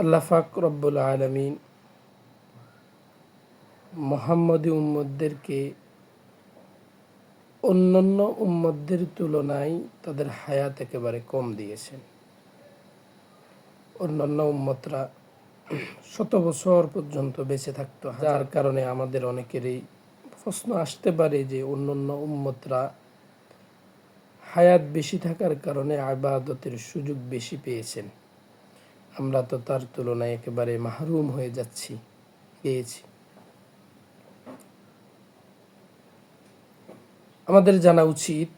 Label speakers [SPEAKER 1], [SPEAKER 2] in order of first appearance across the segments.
[SPEAKER 1] আল্লাহ পাক রব্বুল আলামিন মুহাম্মদী উম্মতদেরকে অন্যান্য উম্মতদের তুলনায় তাদের হায়াত একেবারে কম দিয়েছেন। অন্যান্য উম্মতরা শত বছর পর্যন্ত বেঁচে থাকতো, যার কারণে আমাদের অনেকেরই প্রশ্ন আসতে পারে যে অন্যান্য উম্মতরা হায়াত বেশি থাকার কারণে ইবাদতের সুযোগ বেশি পেয়েছেন, আমরা তো তার তুলনায় একেবারে মাহরুম হয়ে পেয়েছি। আমাদের জানা উচিত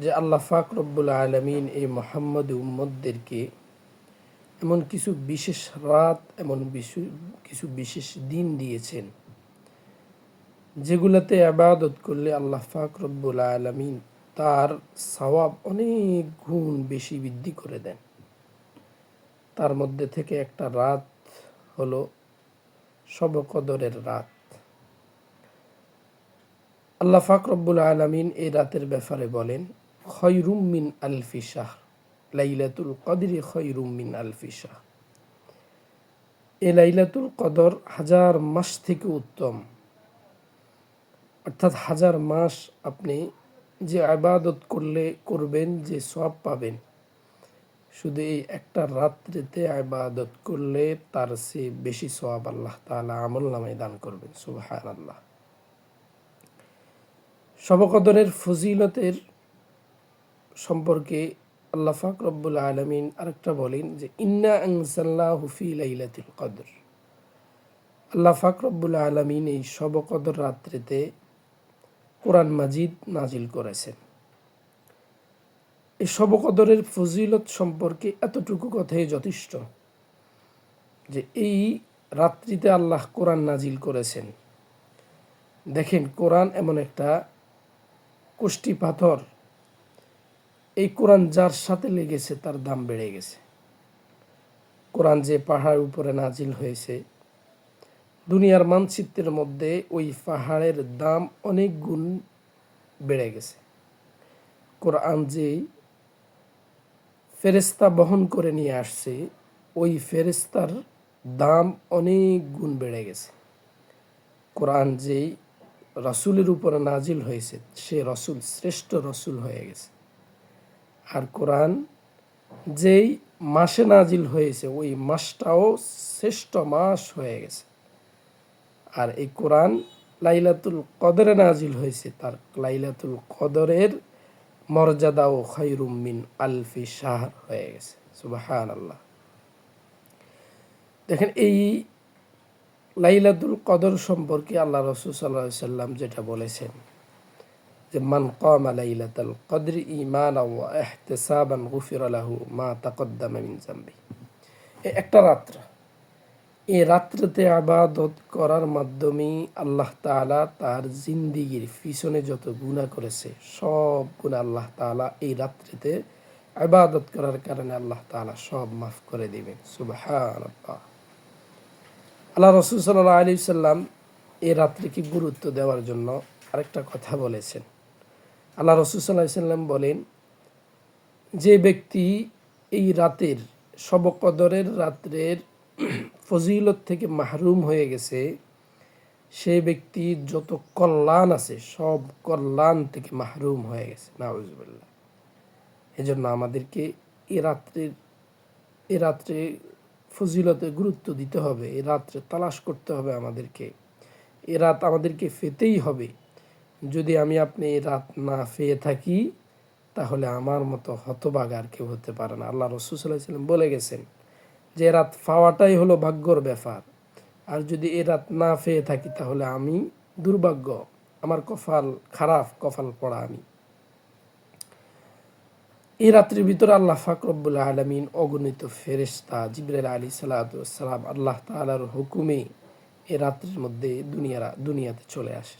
[SPEAKER 1] যে আল্লাহ পাক রব্বুল আলামিন এই মুহাম্মদী উম্মতদেরকে এমন কিছু বিশেষ রাত, এমন কিছু বিশেষ দিন দিয়েছেন যেগুলোতে ইবাদত করলে আল্লাহ পাক রব্বুল আলামিন তার সওয়াব অনেক গুণ বেশি বৃদ্ধি করে দেন। তার মধ্যে থেকে একটা রাত হলো শবে কদরের রাত। আল্লাহ পাক রব্বুল আলামিন এই রাতের ব্যাপারে বলেন, খয়রুম মিন আলফি শাহর, লাইলাতুল কদরি খয়রুম মিন আলফি শাহর। এই লাইলাতুল কদর 1000 মাস থেকে উত্তম। অর্থাৎ 1000 মাস আপনি যে ইবাদত করবেন, যে সওয়াব পাবেন, শুধু এই একটা রাত্রিতে ইবাদত করলে তার চেয়ে বেশি সওয়াব আল্লাহ তাআলা আমলনামায় দান করবেন। সুবহানাল্লাহ। শবে কদরের ফজিলতের সম্পর্কে আল্লাহ পাক রব্বুল আলামিন আরেকটা বলেন যে ইন্না আনজালনাহু ফি লাইলাতুল কদর। আল্লাহ পাক রব্বুল আলামিন এই শবে কদর রাত্রিতে কোরআন মাজিদ নাজিল করেছেন। এই শবে কদরের ফজিলত সম্পর্কে এতটুকু কথাই যথেষ্ট যে এই রাত্রিতে আল্লাহ কোরআন নাজিল করেছেন। দেখেন, কোরআন এমন একটা কষ্টি পাথর, এই কোরআন যার সাথে লেগেছে তার দাম বেড়ে গেছে। কোরআন যে পাহাড়ের উপরে নাজিল হয়েছে, দুনিয়ার মানচিত্রের মধ্যে ওই পাহাড়ের দাম অনেক গুণ বেড়ে গেছে। কোরআন যে ফেরেশতা বহন করে নিয়ে আসছে, ওই ফেরেশতার দাম অনেক গুণ বেড়ে গেছে। কোরআন যেই রসুলের উপরে নাজিল হয়েছে, সে রসুল শ্রেষ্ঠ রসুল হয়ে গেছে। আর কোরআন যেই মাসে নাজিল হয়েছে, ওই মাসটাও শ্রেষ্ঠ মাস হয়ে গেছে। আর এই কোরআন লাইলাতুল কদরে নাজিল হয়েছে, তার লাইলাতুল কদরের মর্যাদাও খায়রুম মিন আলফি শাহর হয়ে গেছে। সুবহানাল্লাহ। দেখেন, এই লাইলাতুল কদর সম্পর্কে আল্লাহ রাসূল সাল্লাল্লাহু আলাইহি সাল্লাম যেটা বলেছেন যে মান কামা লাইলাতুল কদরি ঈমানান ওয়া ইহতিসাবান গুফিরা লাহু মা তাকদ্দামা মিন যামবি। একটা রাত্র, এই রাত্রিতে ইবাদত করার মাধ্যমে আল্লাহ তাআলা তার জিন্দেগীর পিছনে যত গুনাহ করেছে সব গুনাহ আল্লাহ তাআলা এই রাত্রিতে ইবাদত করার কারণে আল্লাহ তাআলা সব মাফ করে দিবেন। সুবহানাল্লাহ। আল্লাহ রাসূল সাল্লাল্লাহু আলাইহি সাল্লাম এই রাত্রিকে গুরুত্ব দেওয়ার জন্য আরেকটা কথা বলেছেন। আল্লাহ রাসূল সাল্লাল্লাহু আলাইহি সাল্লাম বলেন, যে ব্যক্তি এই রাতের শবে কদরের রাত্রের ফজিলত থেকে মাহরুম হয়ে গেছে, সেই ব্যক্তি যত কল্যাণ আছে সব কল্যাণ থেকে মাহরুম হয়ে গেছে। নাউজুবিল্লাহ। এজন্য আমাদেরকে এই রাত্রে ফজিলতে গুরুত্ব দিতে হবে, এই রাত্রে তালাশ করতে হবে আমাদেরকে। এই রাত আমাদেরকে পেতেই হবে। যদি আপনি এই রাত না পেয়ে থাকি, তাহলে আমার মতো হতভাগা আর কেউ হতে পারে না। আল্লাহ রাসূল সাল্লাল্লাহু আলাইহি ওয়াসাল্লাম বলে গেছেন যে রাত পাওয়াটাই হলো ভাগ্যর ব্যাপার। আর যদি এই রাত না পেয়ে থাকি তাহলে আমি দুর্ভাগ্য, আমার কপাল খারাপ, কপাল পড়া আমি। এই রাত্রির ভিতরে আল্লাহ পাক রব্বুল আলামিন অগণিত ফেরেশতা জিবরাইল আলাইহিস সালাতু ওয়াস সালাম আল্লাহ তাআলার হুকুমে এই রাত্রির মধ্যে দুনিয়াতে চলে আসে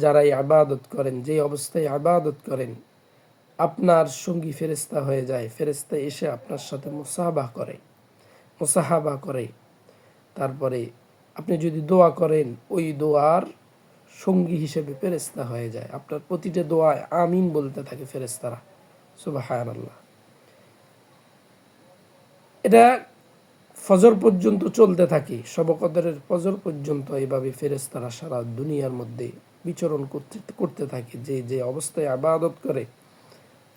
[SPEAKER 1] যারা ইবাদত করেন, যে অবস্থায় ইবাদত করেন, আপনার সঙ্গী ফেরেশতা হয়ে যায়। ফেরেশতা এসে আপনার সাথে মুসাহাবা করে। তারপরে আপনি যদি দোয়া করেন, ওই দোয়ার সঙ্গী হিসেবে ফেরেশতা হয়ে যায়। আপনার প্রতিটা দোয়ায় আমিন বলতে থাকে ফেরেশতারা। সুবহানাল্লাহ। এটা ফজর পর্যন্ত চলতে থাকে, শবে কদরের ফজর পর্যন্ত এইভাবে ফেরেশতারা সারা দুনিয়ার মধ্যে বিচরণ করতে করতে থাকে। যে যে অবস্থায় ইবাদত করে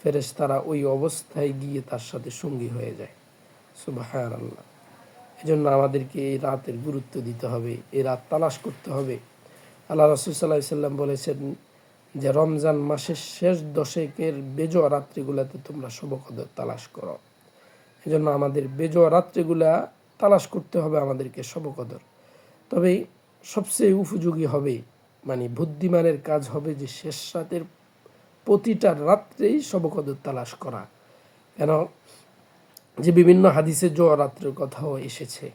[SPEAKER 1] ফেরেশতারা ওই অবস্থায় গিয়ে তার সাথে সঙ্গী হয়ে যায়। সুবহানাল্লাহ। এজন্য আমাদেরকে এই রাতের গুরুত্ব দিতে হবে, এই রাত তালাশ করতে হবে। আল্লাহ রাসূল সাল্লাল্লাহু আলাইহি সাল্লাম বলেছেন যে রমজান মাসের শেষ দশকের বেজোয়া রাত্রিগুলোতে তোমরা শবে কদর তালাশ করো। এজন্য আমাদের বেজোয়া রাত্রিগুলা তালাশ করতে হবে আমাদেরকে শবে কদর। তবে সবচেয়ে উপযোগী হবে, মানে বুদ্ধিমানের কাজ হবে যে শেষ রাতের প্রতিটা রাত্রেই শবে কদর তালাশ করা। কেন যে বিভিন্ন হাদিসে জোয়া রাত্রের কথাও এসেছে।